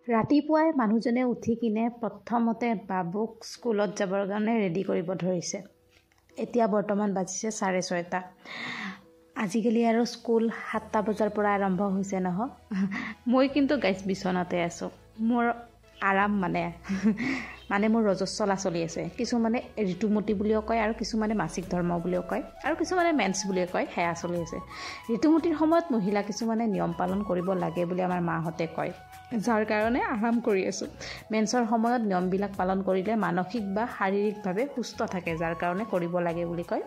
ৰাতিপুৱাই মানুহজনে উঠি কিনে প্ৰথমতে বাবুক স্কুলত যাবৰ কাৰণে ৰেডি কৰিব ধৰিছে। এতিয়া বৰ্তমান বাজিছে 6:30। আজিকালি আৰু স্কুল 7টা বজাৰ পৰা আৰম্ভ হৈছে নহয়। মই কিন্তু গাইজ বিচনাতে আছোঁ। মোৰ আৰাম মানে মোৰ ৰজস্বলা চলি আছে। কিছুমানে ঋতুমতী বুলিও কয় আৰু কিছুমানে মাসিক ধৰ্ম বুলিও কয় আৰু কিছুমানে মেন্স বুলিও কয়, সেয়া চলি আছে। ঋতুমতীৰ সময়ত মহিলা কিছুমানে নিয়ম পালন কৰিব লাগে বুলি আমাৰ মাহঁতে কয়, যাৰ কাৰণে আৰাম কৰি আছোঁ। মেন্সৰ সময়ত নিয়মবিলাক পালন কৰিলে মানসিক বা শাৰীৰিকভাৱে সুস্থ থাকে, যাৰ কাৰণে কৰিব লাগে বুলি কয়।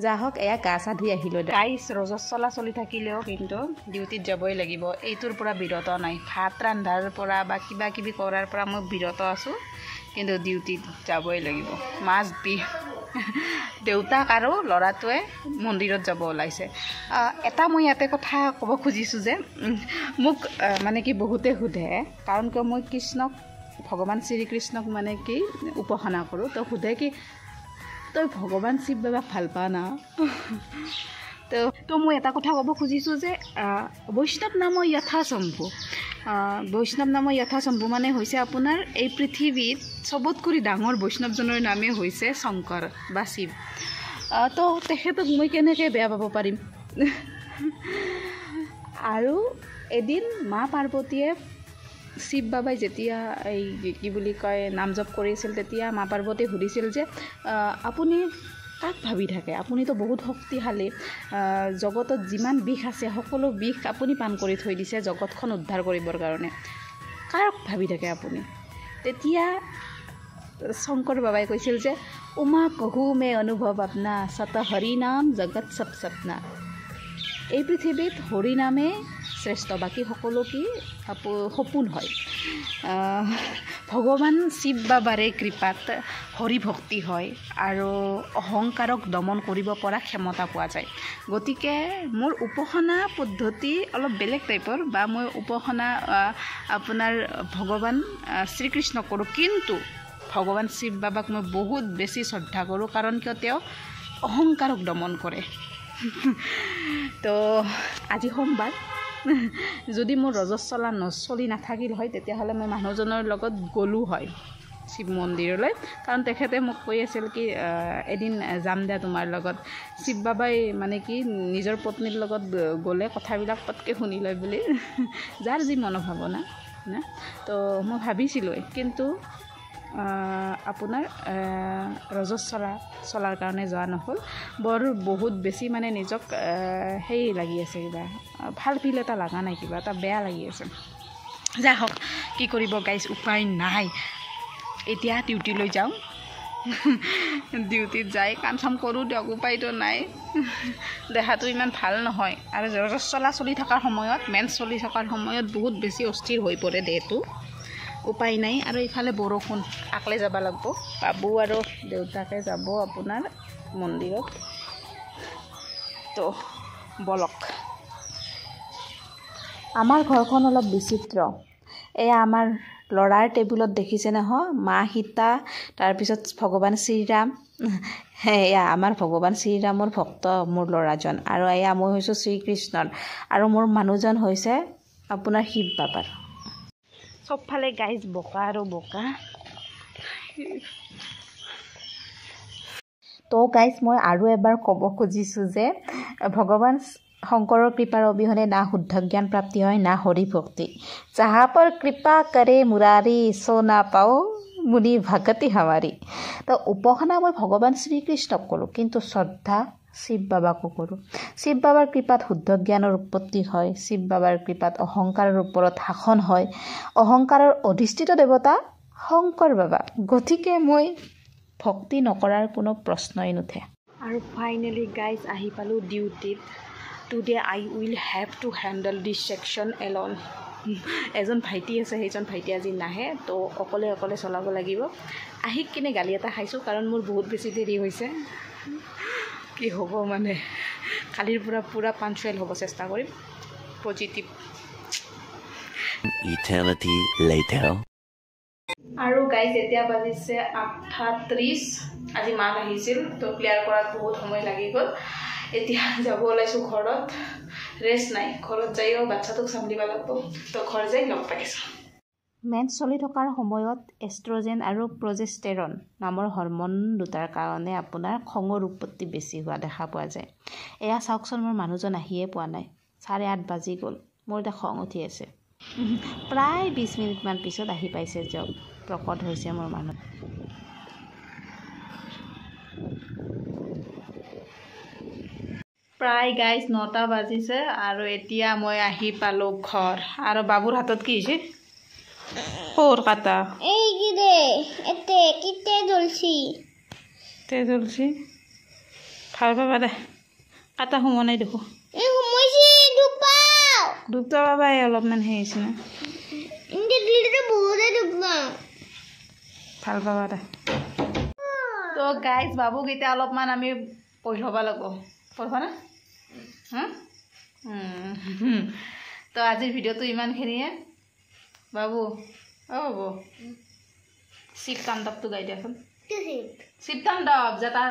যা হওক, এয়া গা চা ধুই আহিলোঁ। গাইজ ৰজস্বলা চলি থাকিলেও কিন্তু ডিউটিত যাবই লাগিব। এইটোৰ পৰা বিৰত নাই। ভাত ৰান্ধাৰ পৰা বা কিবা কিবি কৰাৰ পৰা মই বিৰত আছোঁ, কিন্তু ডিউটিত যাবই লাগিব। Must B. দেউতাক আৰু ল'ৰাটোৱে মন্দিৰত যাব ওলাইছে। এটা মই ইয়াতে কথা ক'ব খুজিছোঁ যে মোক বহুতে সোধে, কাৰণ কিয় মই কৃষ্ণক, ভগৱান শ্ৰীকৃষ্ণক উপাসনা কৰোঁ। তো সোধে কি তই ভগৱান শিৱ বাবাক ভাল পা না? তো মই এটা কথা ক'ব খুজিছোঁ যে বৈষ্ণৱ নাম যথাশম্ভু। বৈষ্ণৱ নাম যথাশম্ভু হৈছে আপোনাৰ এই পৃথিৱীত চবতকৈ ডাঙৰ বৈষ্ণৱজনৰ নামেই হৈছে শংকৰ বা শিৱ। তো তেখেতক মই কেনেকৈ বেয়া পাব পাৰিম? আৰু এদিন মা পাৰ্বতীয়ে শিৱ বাবাই যেতিয়া এই কি বুলি কয় নাম জপ কৰিছিল, তেতিয়া মা পাৰ্বতীয়ে সুধিছিল যে আপুনি কাক ভাবি থাকে? আপুনিতো বহুত শক্তিশালী, জগতত যিমান বিষ আছে সকলো বিষ আপুনি পান কৰি থৈ দিছে জগতখন উদ্ধাৰ কৰিবৰ কাৰণে। কাক ভাবি থাকে আপুনি? তেতিয়া শংকৰ বাবাই কৈছিল যে উমা কহু মে অনুভৱ আপনা, সত হৰি নাম জগত সব সপনা। এই পৃথিৱীত হৰি নামে শ্ৰেষ্ঠ, বাকী সকলো কি সপোন হয়। ভগৱান শিৱ বাবাৰে কৃপাত হৰি ভক্তি হয় আৰু অহংকাৰক দমন কৰিব পৰা ক্ষমতা পোৱা যায়। গতিকে মোৰ উপাসনা পদ্ধতি অলপ বেলেগ টাইপৰ, বা মই উপাসনা আপোনাৰ ভগৱান শ্ৰীকৃষ্ণক কৰোঁ, কিন্তু ভগৱান শিৱ বাবাক মই বহুত বেছি শ্ৰদ্ধা কৰোঁ, কাৰণ কিয় তেওঁ অহংকাৰক দমন কৰে। তো আজি সোমবাৰ, যদি মোৰ ৰজস্বলা নচলি নাথাকিল হয় তেতিয়াহ'লে মই মানুহজনৰ লগত গ'লো হয় শিৱ মন্দিৰলৈ, কাৰণ তেখেতে মোক কৈ আছিল কি এদিন যাম দে তোমাৰ লগত। শিৱ বাবাই নিজৰ পত্নীৰ লগত গ'লে কথাবিলাক পটকৈ শুনি লয় বুলি, যাৰ যি মনোভাৱনা না। তো মই ভাবিছিলোঁ, কিন্তু আপোনাৰ ৰজস্বলা চলাৰ কাৰণে যোৱা নহ'ল। বহুত বেছি নিজক সেই লাগি আছে, কিবা ভাল ফিল এটা লগা নাই, কিবা এটা বেয়া লাগি আছে। যাই হওক, কি কৰিব গাইজ, উপায় নাই। এতিয়া ডিউটিলৈ যাওঁ, ডিউটিত যাই কাম চাম কৰোঁ দিয়ক, উপায়তো নাই। দেহাটো ইমান ভাল নহয়, আৰু ৰজস্বলা চলি থকাৰ সময়ত, মেন্স চলি থকাৰ সময়ত বহুত বেছি অস্থিৰ হৈ পৰে দেহটো। উপায় নাই। আৰু ইফালে বৰষুণ, আকলে যাব লাগিব। বাবু আৰু দেউতাকে যাব আপোনাৰ মন্দিৰত। তো বলক। আমাৰ ঘৰখন অলপ বিচিত্ৰ। এয়া আমাৰ ল'ৰাৰ টেবুলত দেখিছে নহয়, মা সীতা, তাৰপিছত ভগৱান শ্ৰীৰাম। এয়া আমাৰ ভগৱান শ্ৰীৰামৰ ভক্ত মোৰ ল'ৰাজন, আৰু এয়া মই হৈছোঁ শ্ৰীকৃষ্ণৰ, আৰু মোৰ মানুহজন হৈছে আপোনাৰ শিৱ বাবাৰ। চবফালে গাইজ বোকা আৰু বোকা। তো গাইজ মই আৰু এবাৰ ক'ব খুজিছোঁ যে ভগৱান শংকৰৰ কৃপাৰ অবিহনে না শুদ্ধ জ্ঞান প্ৰাপ্তি হয়, না হৰি ভক্তি। যাহা পৰ কৃপা কৰে মুৰাৰী, সো না পাও মুনি ভগতি হামাৰী। তো উপাসনা মই ভগৱান শ্ৰীকৃষ্ণক কৰোঁ, কিন্তু শ্ৰদ্ধা শিৱ বাবাকো কৰোঁ। শিৱ বাবাৰ কৃপাত শুদ্ধ জ্ঞানৰ উৎপত্তি হয়। শিৱ বাবাৰ কৃপাত অহংকাৰৰ ওপৰত শাসন হয়। অহংকাৰৰ অধিষ্ঠিত দেৱতা শংকৰ বাবা। গতিকে মই ভক্তি নকৰাৰ কোনো প্ৰশ্নই নুঠে। আৰু ফাইনেলি গাইজ আহি পালোঁ ডিউটিত। Today I will have to handle this section Elon. এজন ভাইটি আছে, সেইজন ভাইটি আজি নাহে, তো অকলে চলাব লাগিব। আহি কিনে গালি এটা খাইছোঁ, কাৰণ মোৰ বহুত বেছি দেৰি হৈছে। কি হ'ব কালিৰ পৰা পূৰা পাঞ্চুৱেল হ'ব চেষ্টা কৰিম। পজিটিভ। Eternity later. আৰু গাইজ এতিয়া বাজিছে 8:30। আজি মাত আহিছিল, তো ক্লিয়াৰ কৰাত বহুত সময় লাগি গ'ল। এতিয়া যাব ওলাইছোঁ ঘৰত। ৰেষ্ট নাই, ঘৰত যায়ও বাচ্চাটোক চম্ভালিব লাগিব। তো ঘৰ যাই লগ পাইছোঁ। মেন্স চলি থকাৰ সময়ত এষ্ট্ৰজেন আৰু প্ৰজেষ্টেৰন নামৰ হৰম'ন দুটাৰ কাৰণে আপোনাৰ খঙৰ উৎপত্তি বেছি হোৱা দেখা পোৱা যায়। এয়া চাওকচোন, মোৰ মানুহজন আহিয়ে পোৱা নাই, 8:30 বাজি গ'ল, মোৰ এতিয়া খং উঠি আছে। প্ৰায় 20 মিনিটমান পিছত আহি পাইছে, জব প্ৰকট হৈছে মোৰ মানুহ। প্ৰায় গাইজ 9টা বাজিছে আৰু এতিয়া মই আহি পালোঁ ঘৰ। আৰু বাবুৰ হাতত কি হৈছে? ক'ৰ কাটা? এই কি দে এতে কিতে জ্বলছি জ্বলছি। ভাল পাবা দে, কাটা সোমোৱা নাই দেখো। এই সময়ছি দুপাও দুটা বাবা অলপমান হেৰি হৈছে না, ইনকে দিলে বহুতে দুপা ভাল পাবা দে। তো গাইজ বাবুক এতিয়া অলপমান আমি পঢ়ি ল'ব লাগিব, পঢ়বা না? তো আজিৰ ভিডিঅ'টো ইমানখিনিয়ে। বাবু বাবু শিৱ তাণ্ডৱটো গাই দিয়াচোন। শিৱ তাণ্ডৱ জটা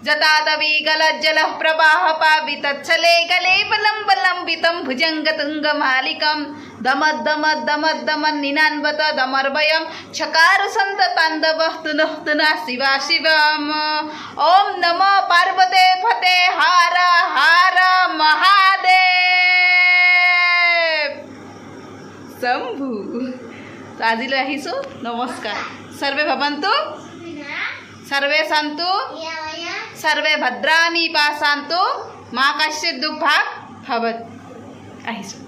जटातवीगलज्जलः प्रवाहपावितच्छले गले बलं बलम्बितं भुजङ्गतुङ्गमालिकं दमद्दमद्दमद्दमन्निनान्वत दमर्वयं चकारसन्तताण्डवः तुनः तुनः शिवा शिवम् ॐ नमो पार्वते फते हार हार महादेव शम्भु। तो आजिলৈ আহিছোঁ, नमस्कार। सर्वे भवन्तु, सर्वे सन्तु, सर्वे भद्राणि पश्यन्तु, मा कश्चित् दुःखभाग् भवेत्। আহিছোঁ।